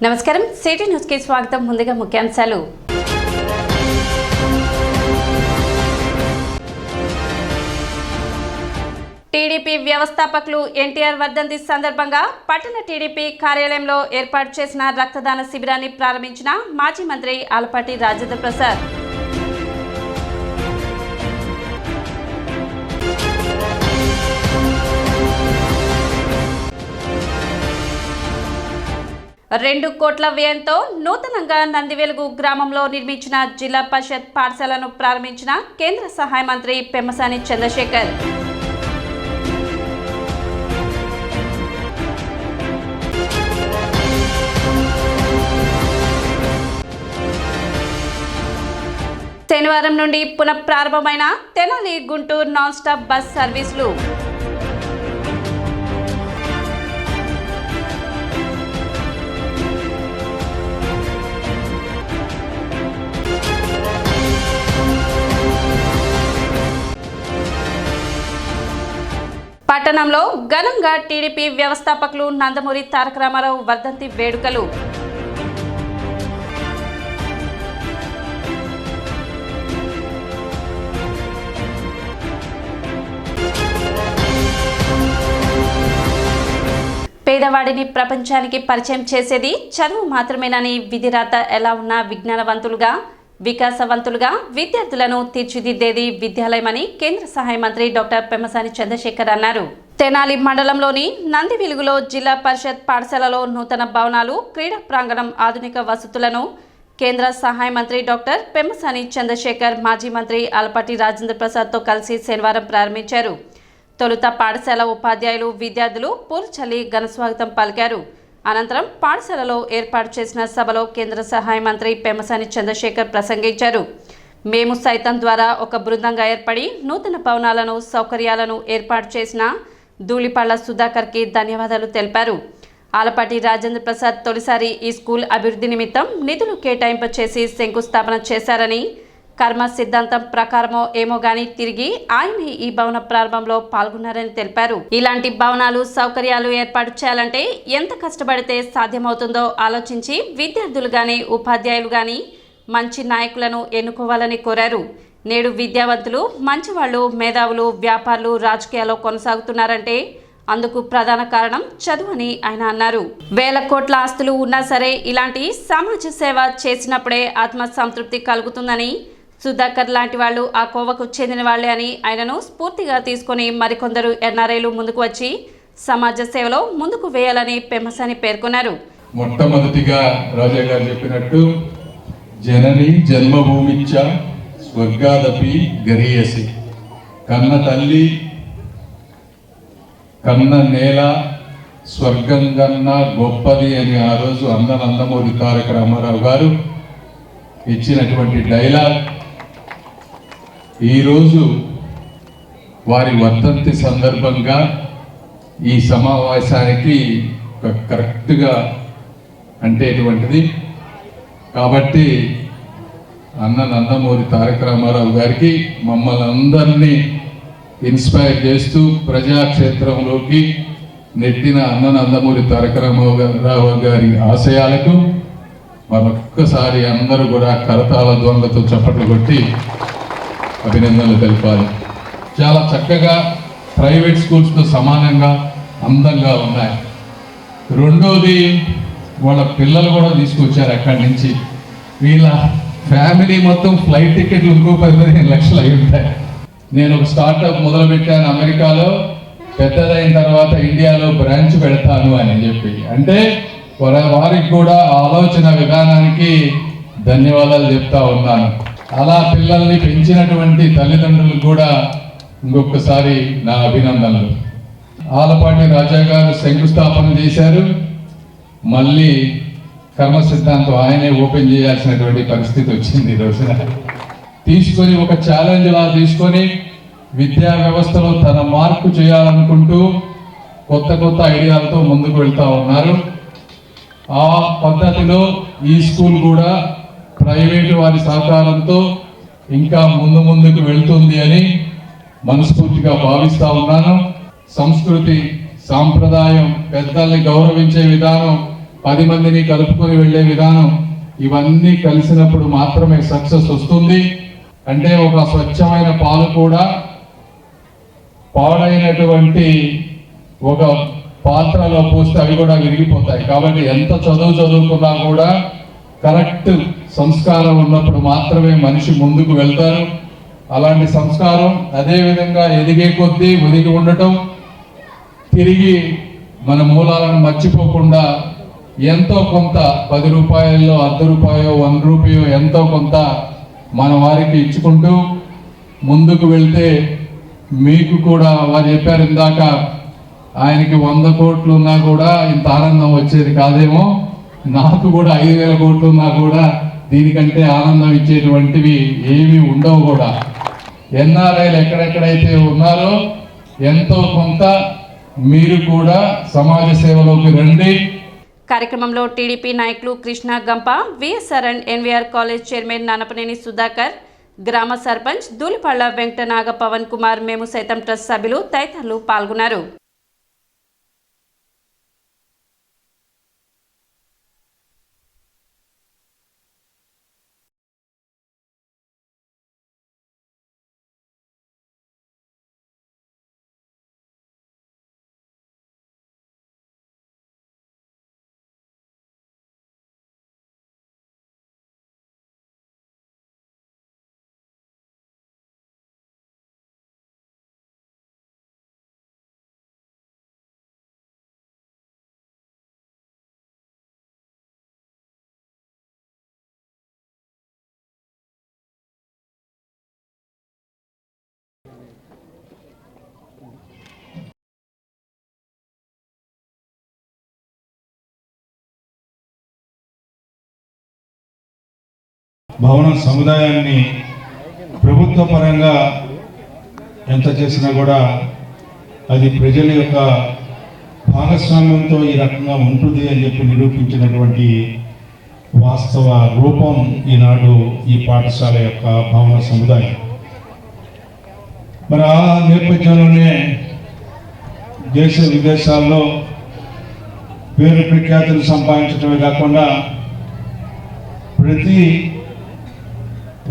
నమస్కారం city news కి స్వాగతం. ముందుగా ముఖ్యాంశాలు. టీడీపీ వ్యవస్థాపకులు ఎన్టీఆర్ వర్ధంతి సందర్భంగా పట్టణ టీడీపీ కార్యాలయంలో ఏర్పాటు చేసిన రక్తదాన శిబిరాన్ని ప్రారంభించిన మాజీ మంత్రి ఆలపాటి రాజేంద్ర ప్రసాద్. ₹2 కోట్ల వ్యయంతో నూతనంగా నందివెలుగు గ్రామంలో నిర్మించిన జిల్లా పరిషత్ పాఠశాలను ప్రారంభించిన కేంద్ర సహాయ మంత్రి పెమ్మసాని చంద్రశేఖర్. శనివారం నుండి పునఃప్రారంభమైన Tenali Guntur non stop bus సర్వీసులు. పట్టణంలో ఘనంగా టీడీపీ వ్యవస్థాపకులు నందమూరి తారక రామారావు వర్ధంతి వేడుకలు. పేదవాడిని ప్రపంచానికి పరిచయం చేసేది చదువు మాత్రమేనని విధిరాత ఎలా ఉన్నా విజ్ఞానవంతులుగా వికాసవంతులుగా విద్యార్థులను తీర్చిదిద్దేది విద్యాలయమని కేంద్ర సహాయ మంత్రి డాక్టర్ పెమ్మసాని చంద్రశేఖర్ అన్నారు. తెనాలి మండలంలోని నందివెలుగులో జిల్లా పరిషత్ పాఠశాలలో నూతన భవనాలు, క్రీడా ప్రాంగణం, ఆధునిక వసతులను కేంద్ర సహాయ మంత్రి డాక్టర్ పెమ్మసాని చంద్రశేఖర్ మాజీ మంత్రి ఆలపాటి రాజేంద్ర ప్రసాద్తో కలిసి శనివారం ప్రారంభించారు. తొలుత పాఠశాల ఉపాధ్యాయులు, విద్యార్థులు పూలచల్లి ఘనస్వాగతం పలికారు. అనంతరం పాఠశాలలో ఏర్పాటు చేసిన సభలో కేంద్ర సహాయ మంత్రి పెమ్మసాని చంద్రశేఖర్ ప్రసంగించారు. మేము సైతం ద్వారా ఒక బృందంగా ఏర్పడి నూతన భవనాలను, సౌకర్యాలను ఏర్పాటు చేసిన ధూళిపళ్ల సుధాకర్కి ధన్యవాదాలు తెలిపారు. ఆలపాటి రాజేంద్ర ప్రసాద్ తొలిసారి ఈ స్కూల్ అభివృద్ధి నిమిత్తం నిధులు కేటాయింపు చేసి శంకుస్థాపన చేశారని, కర్మ సిద్ధాంతం ప్రకారమో ఏమో గాని తిరిగి ఆయన ఈ భవన ప్రారంభంలో పాల్గొన్నారని తెలిపారు. ఇలాంటి భవనాలు, సౌకర్యాలు ఏర్పాటు చేయాలంటే ఎంత కష్టపడితే సాధ్యమవుతుందో ఆలోచించి విద్యార్థులు గాని, ఉపాధ్యాయులు గాని మంచి నాయకులను ఎన్నుకోవాలని కోరారు. నేడు విద్యావంతులు, మంచివాళ్లు, మేధావులు, వ్యాపారులు రాజకీయాల్లో కొనసాగుతున్నారంటే అందుకు ప్రధాన కారణం చదువు అని ఆయన అన్నారు. వేల కోట్ల ఆస్తులు ఉన్నా సరే ఇలాంటి సమాజ సేవ చేసినప్పుడే ఆత్మ సంతృప్తి కలుగుతుందని, సుధాకర్ లాంటి వాళ్ళు ఆ కోవకు చెందిన వాళ్లే అని ఆయనను స్ఫూర్తిగా తీసుకుని మరికొందరు ఎన్ఆర్ఐలు ముందుకు వచ్చి సమాజ సేవలో ముందుకు వేయాలని పెమ్మసాని పేర్కొన్నారు. మొట్టమొదటిగా రాజా గారు చెప్పినట్టు జనని జన్మభూమిచ్చ స్వర్గాదపి గరీయసి, కన్న తల్లి, కన్న నేల స్వర్గం కన్నా గొప్పది అని ఆ రోజు నందమూరి తారక రామారావు గారు ఇచ్చినటువంటి డైలాగ్ ఈరోజు వారి వర్ధంతి సందర్భంగా ఈ సమావేశానికి కరెక్ట్గా అంటేటువంటిది. కాబట్టి నందమూరి తారక రామారావు గారికి మమ్మల్ని అందరినీ ఇన్స్పైర్ చేస్తూ ప్రజాక్షేత్రంలోకి నెట్టిన నందమూరి తారక రామారావు గారి ఆశయాలకు మరొక్కసారి అందరూ కూడా కరతాళ ధ్వనులతో చప్పట్లు కొట్టి అభినందనలు తెలిపాలి. చాలా చక్కగా ప్రైవేట్ స్కూల్స్తో సమానంగా అందంగా ఉన్నాయి. రెండోది వాళ్ళ పిల్లలు కూడా తీసుకొచ్చారు అక్కడి నుంచి. వీళ్ళ ఫ్యామిలీ మొత్తం ఫ్లైట్ టికెట్లు ఇంకో 15 లక్షలు అయి ఉంటాయి. నేను ఒక స్టార్టప్ మొదలుపెట్టాను అమెరికాలో, పెద్దదైన తర్వాత ఇండియాలో బ్రాంచ్ పెడతాను అని చెప్పి. అంటే వారికి కూడా ఆలోచన విధానానికి ధన్యవాదాలు చెప్తా ఉన్నాను. అలా పిల్లల్ని పెంచినటువంటి తల్లిదండ్రులకు కూడా ఇంకొకసారి నా అభినందనలు. ఆలపాటి రాజా గారు శంకుస్థాపన చేశారు. మళ్ళీ కర్మ సిద్ధాంతం ఆయనే ఓపెన్ చేయాల్సినటువంటి పరిస్థితి వచ్చింది ఈ రోజున. తీసుకొని ఒక ఛాలెంజ్ లా తీసుకొని విద్యా వ్యవస్థలో తన మార్పు చేయాలనుకుంటూ కొత్త కొత్త ఐడియాలతో ముందుకు వెళ్తా ఉన్నారు. ఆ పద్ధతిలో ఈ స్కూల్ కూడా ప్రైవేటు వారి సహకారంతో ఇంకా ముందుకు వెళ్తుంది అని మనస్ఫూర్తిగా భావిస్తా ఉన్నాను. సంస్కృతి, సాంప్రదాయం, పెద్దల్ని గౌరవించే విధానం 10 మందిని కలుపుకొని వెళ్ళే విధానం, ఇవన్నీ కలిసినప్పుడు మాత్రమే సక్సెస్ వస్తుంది. అంటే ఒక స్వచ్ఛమైన పాలు కూడా పాడైనటువంటి ఒక పాత్రలో పోస్తే అవి కూడా విరిగిపోతాయి. కాబట్టి ఎంత చదువుకున్నా కూడా కరెక్ట్ సంస్కారం ఉన్నప్పుడు మాత్రమే మనిషి ముందుకు వెళ్తారు. అలాంటి సంస్కారం అదేవిధంగా ఎదిగే కొద్దీ ఒదిగి ఉండటం, తిరిగి మన మూలాలను మర్చిపోకుండా ఎంతో కొంత 10 రూపాయల్లో ₹1 ₹1 ఎంతో కొంత మన వారికి ఇచ్చుకుంటూ ముందుకు వెళ్తే మీకు కూడా వారు చెప్పారు ఇందాక, ఆయనకి 100 కోట్లు ఉన్నా కూడా ఇంత ఆనందం వచ్చేది కాదేమో, నాకు కూడా 5,000 కోట్లు ఉన్నా కూడా దీనికంటే ఆనందం ఇచ్చేటువంటివి ఏమీ ఉండవు కూడా. ఎన్ఆర్ఐలు ఎక్కడెక్కడైతే ఉన్నారో ఎంతో కొంత మీరు కూడా సమాజ సేవలోకి రండి. కార్యక్రమంలో టీడీపీ నాయకులు కృష్ణ గంప, VSR and NVR college chairman Nanapaneni Sudhakar, గ్రామ సర్పంచ్ దూలిపళ్ళ వెంకట నాగ పవన్ కుమార్, మేము సైతం ట్రస్ట్ సభ్యులు తదితరులు పాల్గొన్నారు. భవన సముదాయాన్ని ప్రభుత్వ పరంగా ఎంత చేసినా కూడా అది ప్రజల యొక్క భాగస్వామ్యంతో ఈ రకంగా ఉంటుంది అని చెప్పి నిరూపించినటువంటి వాస్తవ రూపం ఈనాడు ఈ పాఠశాల యొక్క భవన సముదాయం. మరి ఆ నేపథ్యంలోనే దేశ విదేశాల్లో పేరు ప్రఖ్యాతులు సంపాదించడమే కాకుండా ప్రతి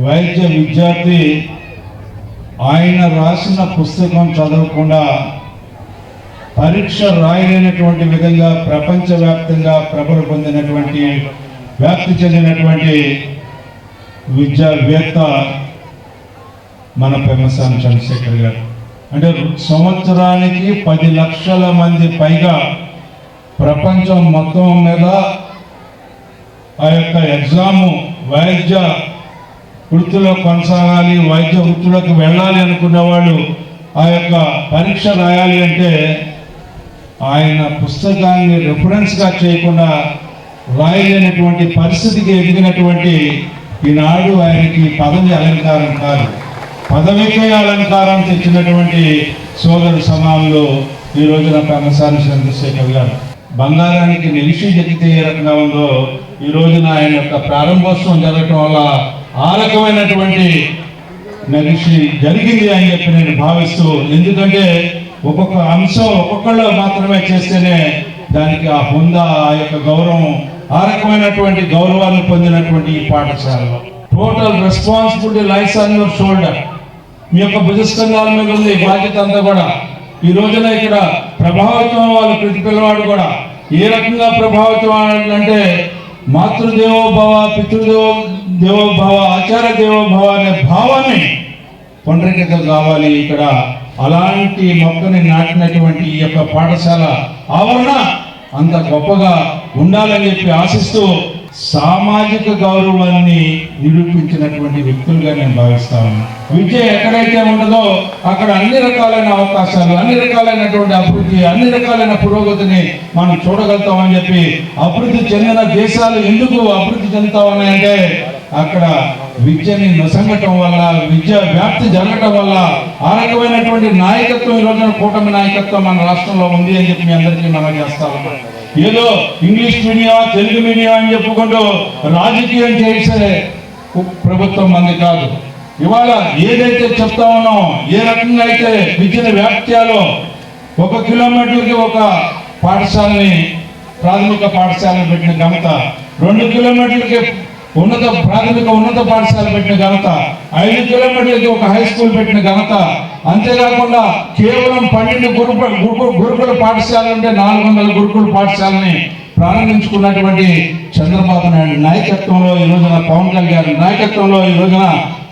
వైద్య విద్యార్థి ఆయన రాసిన పుస్తకం చదవకుండా పరీక్ష రాయలేనటువంటి విధంగా ప్రపంచవ్యాప్తంగా ప్రబల పొందినటువంటి వ్యాప్తి చెందినటువంటి విద్యావేత్త మన పెమ్మసాని చంద్రశేఖర్ గారు. అంటే సంవత్సరానికి 10 లక్షల మంది పైగా ప్రపంచం మొత్తం మీద ఆ యొక్క ఎగ్జాము వైద్య వృత్తిలో కొనసాగాలి, వైద్య వృత్తిలోకి వెళ్ళాలి అనుకున్న వాళ్ళు ఆ యొక్క పరీక్ష రాయాలి అంటే ఆయన పుస్తకాన్ని రెఫరెన్స్గా చేయకుండా రాయలేనటువంటి పరిస్థితికి ఎదిగినటువంటి ఈనాడు ఆయనకి పదవి అలంకారం కాదు, పదవికే అలంకారం తెచ్చినటువంటి సోదరు సమానంలో ఈ రోజున పెమ్మసాని చంద్రశేఖర్ గారు. బంగారానికి నిలిచి ఎక్కితే ఏ రకంగా ఉందో ఈ రోజున ఆయన యొక్క ప్రారంభోత్సవం జరగటం వల్ల ఆ రకమైనటువంటి నగిషి జరిగింది అని చెప్పి నేను భావిస్తూ, ఎందుకంటే ఒక్కొక్క అంశం ఒక్కొక్కళ్ళు మాత్రమే చేస్తేనే దానికి ఆ హుందా, ఆ యొక్క గౌరవం, ఆ రకమైనటువంటి గౌరవాన్ని పొందినటువంటి ఈ పాఠశాలలో total responsibility lies on your shoulder. మీ యొక్క భుజస్కంధాల మీద ఉంది బాధ్యత అంతా కూడా. ఈ రోజున ఇక్కడ ప్రభావితం వాళ్ళు ప్రతి పిల్లవాడు కూడా ఏ రకంగా ప్రభావితం అంటే మాతృదేవోభవ, పితృదేవోభవ, ఆచార్య దేవోభవ అనే భావాన్ని పునరికత కావాలి ఇక్కడ. అలాంటి మొక్కని నాటినటువంటి ఈ యొక్క పాఠశాల ఆవరణ అంత గొప్పగా ఉండాలని చెప్పి ఆశిస్తూ సామాజిక గౌరవాన్ని నిరూపించినటువంటి వ్యక్తులుగా నేను భావిస్తాను. విద్య ఎక్కడైతే ఉండదో అక్కడ అన్ని రకాలైన అవకాశాలు, అన్ని రకాలైనటువంటి అభివృద్ధి, అన్ని రకాలైన పురోగతిని మనం చూడగలుగుతామని చెప్పి, అభివృద్ధి చెందిన దేశాలు ఎందుకు అభివృద్ధి చెందుతా ఉన్నాయంటే అక్కడ విద్యని నొసంగటం వల్ల, విద్య వ్యాప్తి జరగటం వల్ల ఆ రకమైనటువంటి నాయకత్వం ఈ రోజున కూటమి నాయకత్వం మన రాష్ట్రంలో ఉంది అని చెప్పి మీ అందరికీ మనం చేస్తాము. ఏదో ఇంగ్లీష్ మీడియం, తెలుగు మీడియం అని చెప్పుకుంటూ రాజకీయం చేసే ప్రభుత్వం మంది కాదు. ఇవాళ ఏదైతే చెప్తా ఉన్నాం, ఏ రకంగా అయితే విద్యను వ్యాప్త్యాలో 1 కిలోమీటర్కి ఒక పాఠశాలని ప్రాథమిక పాఠశాలను పెట్టిన ఘనత, 2 కిలోమీటర్లకి ఉన్నత పాఠశాల పెట్టిన ఘనత, 5 కిలోమీటర్లకి ఒక హై స్కూల్ పెట్టిన ఘనత, అంతేకాకుండా కేవలం 12 గురుకుల పాఠశాలలు ఉంటే 400 గురుకుల పాఠశాలని ప్రారంభించుకున్నటువంటి చంద్రబాబు నాయుడు నాయకత్వంలో ఈ రోజున, పవన్ కళ్యాణ్ నాయకత్వంలో ఈ రోజున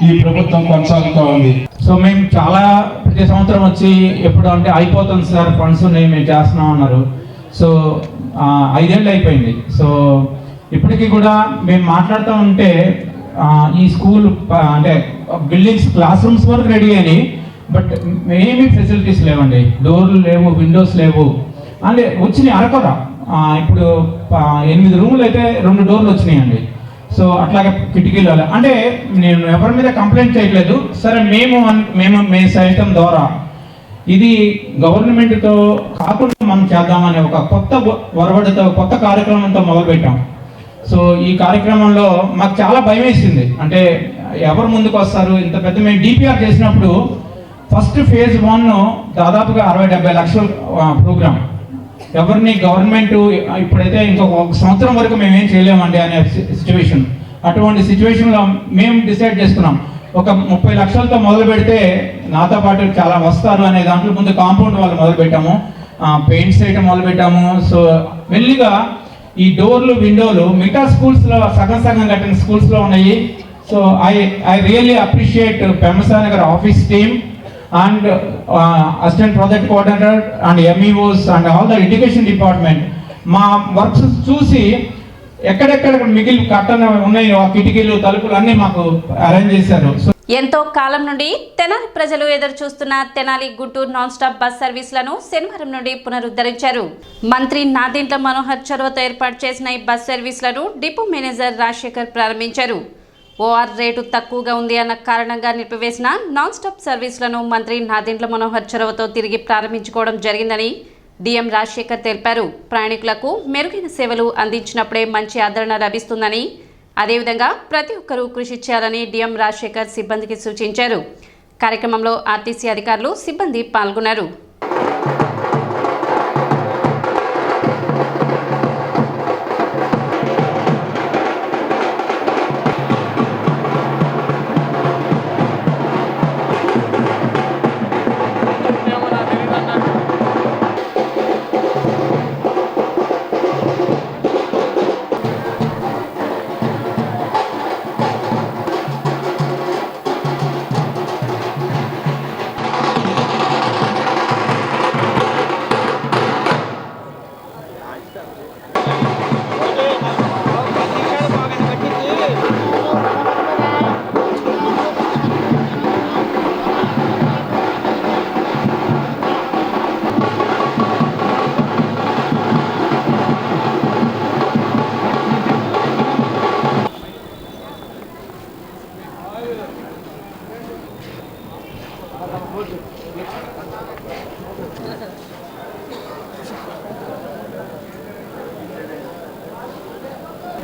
ఈ ప్రభుత్వం కొనసాగుతూ ఉంది. సో మేము చాలా ప్రతి సంవత్సరం వచ్చి ఎప్పుడు అంటే అయిపోతుంది సార్ ఫండ్స్ మేము చేస్తున్నాం అన్నారు. సో 5 ఏళ్ళు అయిపోయింది. సో ఇప్పటికీ కూడా మేము మాట్లాడుతూ ఉంటే ఈ స్కూల్ అంటే బిల్డింగ్స్, క్లాస్ రూమ్స్ వరకు రెడీ అయినాయి, బట్ ఏమీ ఫెసిలిటీస్ లేవండి. డోర్లు లేవు, విండోస్ లేవు, అంటే వచ్చినాయి అరకొర. ఇప్పుడు 8 రూములు అయితే 2 డోర్లు వచ్చినాయండి. సో అట్లాగే కిటికీలు, అంటే నేను ఎవరి మీద కంప్లైంట్ చేయట్లేదు. సరే మేము సైతం ద్వారా ఇది గవర్నమెంట్తో కాకుండా మనం చేద్దామనే ఒక కొత్త వరవడితో, కొత్త కార్యక్రమంతో మొదలుపెట్టాం. సో ఈ కార్యక్రమంలో మాకు చాలా భయం వేసింది. అంటే ఎవరు ముందుకు వస్తారు ఇంత పెద్ద. మేము డిపిఆర్ చేసినప్పుడు ఫస్ట్ ఫేజ్ 1 దాదాపుగా 60-70 లక్షల ప్రోగ్రామ్. ఎవరిని గవర్నమెంట్ ఇప్పుడైతే ఇంకొక సంవత్సరం వరకు మేమేం చేయలేమండి అనే సిచ్యువేషన్. అటువంటి సిచ్యువేషన్లో మేము డిసైడ్ చేసుకున్నాం, ఒక 30 లక్షలతో మొదలు పెడితే నాతో పాటు చాలా వస్తారు అనే దాంట్లో ముందు కాంపౌండ్ వాళ్ళు మొదలు పెట్టాము, పెయింట్స్ వేయటం మొదలు పెట్టాము. సో మెల్లిగా ఈ డోర్లు, విండోలు మిగతా స్కూల్స్లో సగం కట్టిన స్కూల్స్లో ఉన్నాయి. So I really appreciate Pemmasanagar office team and assistant project coordinator and MEOs and all the education department. మా వర్క్స్ చూసి ఎక్కడెక్కడ మిగిలి కట్టన ఉన్నాయో ఆ కిటికీలు, తలుపులు అన్నీ మాకు అరేంజ్ చేశారు. ఎంతో కాలం నుండి తెనాలి ప్రజలు ఎదురు చూస్తున్న Tenali Guntur non stop bus సర్వీసులను శనివారం నుండి పునరుద్ధరించారు. మంత్రి నాదెండ్ల మనోహర్ చొరవతో ఏర్పాటు చేసిన ఈ బస్ సర్వీసులను డిపో మేనేజర్ రాజశేఖర్ ప్రారంభించారు. ఓఆర్ రేటు తక్కువగా ఉంది అన్న కారణంగా నిలిపివేసిన నాన్ స్టాప్ సర్వీసులను మంత్రి నాదెండ్ల మనోహర్ చొరవతో తిరిగి ప్రారంభించుకోవడం జరిగిందని డిఎం రాజశేఖర్ తెలిపారు. ప్రయాణికులకు మెరుగైన సేవలు అందించినప్పుడే మంచి ఆదరణ లభిస్తుందని, అదేవిధంగా ప్రతి ఒక్కరూ కృషి చేయాలని డిఎం రాజశేఖర్ సిబ్బందికి సూచించారు. కార్యక్రమంలో ఆర్టీసీ అధికారులు, సిబ్బంది పాల్గొన్నారు.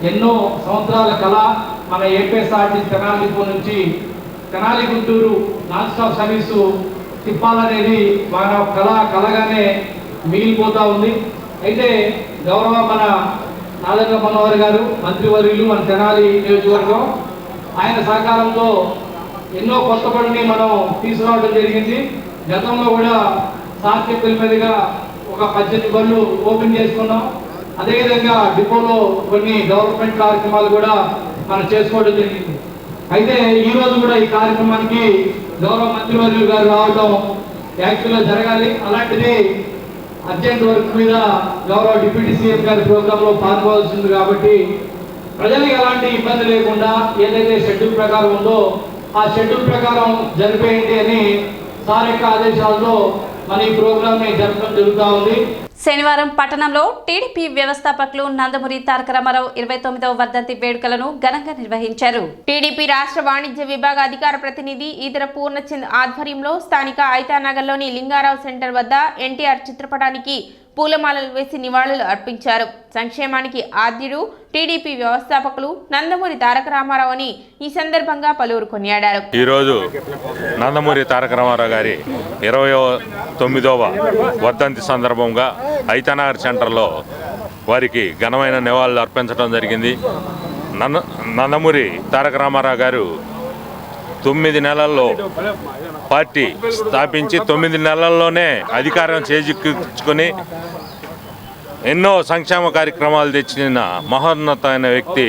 ఎన్నో సంవత్సరాల కళ మన ఏపీఎస్ఆర్టీ తెనాలి డిపో నుంచి Tenali Guntur non stop service తిప్పాలనేది మన కళగానే మిగిలిపోతూ ఉంది. అయితే గౌరవ మన నాదెండ్ల మనోహర్ గారు మంత్రివర్యులు, మన తెనాలి నియోజకవర్గం, ఆయన సహకారంతో ఎన్నో కొత్త పనుల్ని మనం తీసుకురావడం జరిగింది. గతంలో కూడా సార్ చెప్పిన మీదుగా ఒక 18 బళ్ళు ఓపెన్ చేసుకున్నాం. అదేవిధంగా డిపోలో కొన్ని డెవలప్మెంట్ కార్యక్రమాలు కూడా మనం చేసుకోవడం జరిగింది. అయితే ఈరోజు కూడా ఈ కార్యక్రమానికి గౌరవ మంత్రివర్యులు గారు రావడం యాక్చువల్గా జరగాలి. అలాంటిది అర్జెంట్ వర్క్ మీద గౌరవ డిప్యూటీ సీఎం గారి ప్రోగ్రాంలో పాల్గొవాల్సింది కాబట్టి ప్రజలకు ఎలాంటి ఇబ్బంది లేకుండా ఏదైతే షెడ్యూల్ ప్రకారం ఉందో ఆ షెడ్యూల్ ప్రకారం జరిపేయండి అని సార్ యొక్క ఆదేశాలతో మన ఈ ప్రోగ్రామ్ని జరపడం జరుగుతూ ఉంది. శనివారం పట్టణంలో టీడీపీ వ్యవస్థాపకులు నందమూరి తారక రామారావు 29వ వర్ధంతి వేడుకలను ఘనంగా నిర్వహించారు. టీడీపీ రాష్ట్ర వాణిజ్య విభాగ అధికార ప్రతినిధి ఈదర పూర్ణచంద్ ఆధ్వర్యంలో స్థానిక ఐతానగర్లోని లింగారావు సెంటర్ వద్ద ఎన్టీఆర్ చిత్రపటానికి పూలమాలలు వేసి నివాళులు అర్పించారు. సంక్షేమానికి ఆద్యుడు టీడీపీ వ్యవస్థాపకులు నందమూరి తారక రామారావు అని ఈ సందర్భంగా పలువురు కొనియాడారు. ఈరోజు నందమూరి తారక రామారావు గారి 29వ వర్ధంతి సందర్భంగా ఐతానగర్ సెంటర్లో వారికి ఘనమైన నివాళులు అర్పించడం జరిగింది. నందమూరి తారక రామారావు గారు 9 నెలల్లో పార్టీ స్థాపించి 9 నెలల్లోనే అధికారం చేజిక్కించుకొని ఎన్నో సంక్షేమ కార్యక్రమాలు తెచ్చిన మహోన్నతమైన వ్యక్తి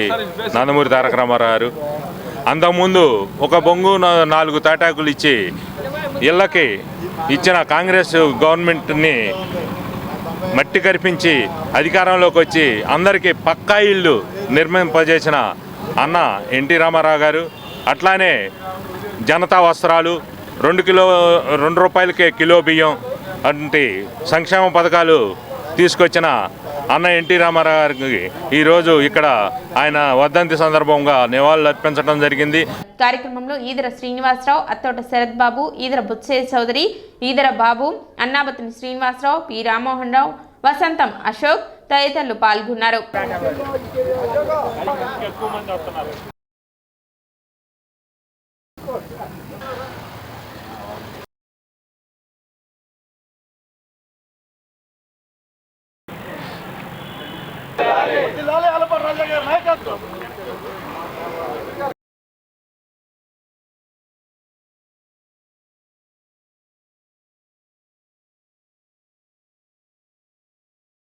నందమూరి తారక రామారావు గారు. అంతకుముందు ఒక బొంగు 4 తాటాకులు ఇచ్చి ఇళ్ళకి ఇచ్చిన కాంగ్రెస్ గవర్నమెంట్ని మట్టి కరిపించి అధికారంలోకి వచ్చి అందరికీ పక్కా ఇళ్ళు నిర్మింపజేసిన అన్న ఎన్టీ రామారావు గారు. అట్లానే జనతా వస్త్రాలు 2 రూపాయలకే కిలో బియ్యం వంటి సంక్షేమ పథకాలు తీసుకొచ్చిన అన్న ఎన్టీ రామారావు గారికి ఈరోజు ఇక్కడ ఆయన వర్ధంతి సందర్భంగా నివాళులు అర్పించడం జరిగింది. కార్యక్రమంలో ఈదర శ్రీనివాసరావు, అత్తోట శరత్ బాబు, ఈదర బుత్సే చౌదరి, ఈదర బాబు, అన్నాబతిని శ్రీనివాసరావు, పి రామ్మోహన్ రావు, వసంతం అశోక్ తదితరులు పాల్గొన్నారు.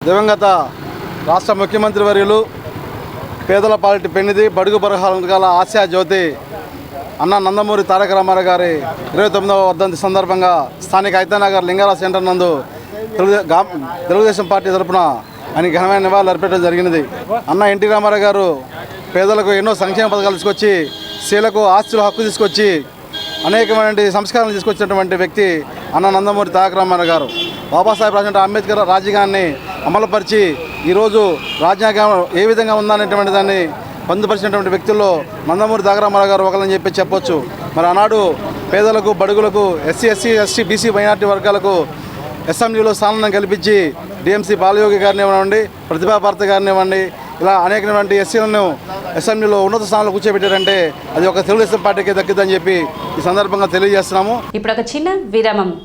దివంగత రాష్ట్ర ముఖ్యమంత్రి వర్యులు, పేదల పాలిటి పెన్నిది, బడుగు బరహాల ఆశా జ్యోతి అన్న నందమూరి తారక రామారావు గారి 29వ వర్ధంతి సందర్భంగా స్థానిక ఐతానగర్ లింగారావు సెంటర్ నందు తెలుగుదేశం పార్టీ తరఫున ఆయన ఘనమైన నివాళులు అర్పించడం జరిగినది. అన్న ఎన్టీ రామారావు గారు పేదలకు ఎన్నో సంక్షేమ పథకాలు తీసుకొచ్చి, స్త్రీలకు ఆస్తుల హక్కు తీసుకొచ్చి, అనేకమైన సంస్కారాలు తీసుకొచ్చినటువంటి వ్యక్తి అన్న నందమూరి తారక రామారావు గారు. బాబాసాహెబ్ రాజేంద్ర అంబేద్కర్ రాజ్యాంగాన్ని అమలుపరిచి ఈరోజు రాజ్యాంగం ఏ విధంగా ఉందనేటువంటి దాన్ని పొందుపరిచినటువంటి వ్యక్తుల్లో నందమూరి తారక రామారావు గారు ఒకరని చెప్పొచ్చు. మరి ఆనాడు పేదలకు, బడుగులకు, ఎస్సీ, ఎస్టీ, బీసీ, మైనార్టీ వర్గాలకు అసెంబ్లీలో స్థానం కల్పించి డిఎంసీ బాలయోగి గారిని ఇవ్వండి, ప్రతిభా భారతి గారిని ఇవ్వండి, ఇలా అనేకటువంటి ఎస్సీలను అసెంబ్లీలో ఉన్నత స్థానంలో కూర్చోబెట్టారంటే అది ఒక తెలుగుదేశం పార్టీకి దక్కిందని చెప్పి ఈ సందర్భంగా తెలియజేస్తున్నాము. ఇప్పుడు ఒక చిన్న విరామం.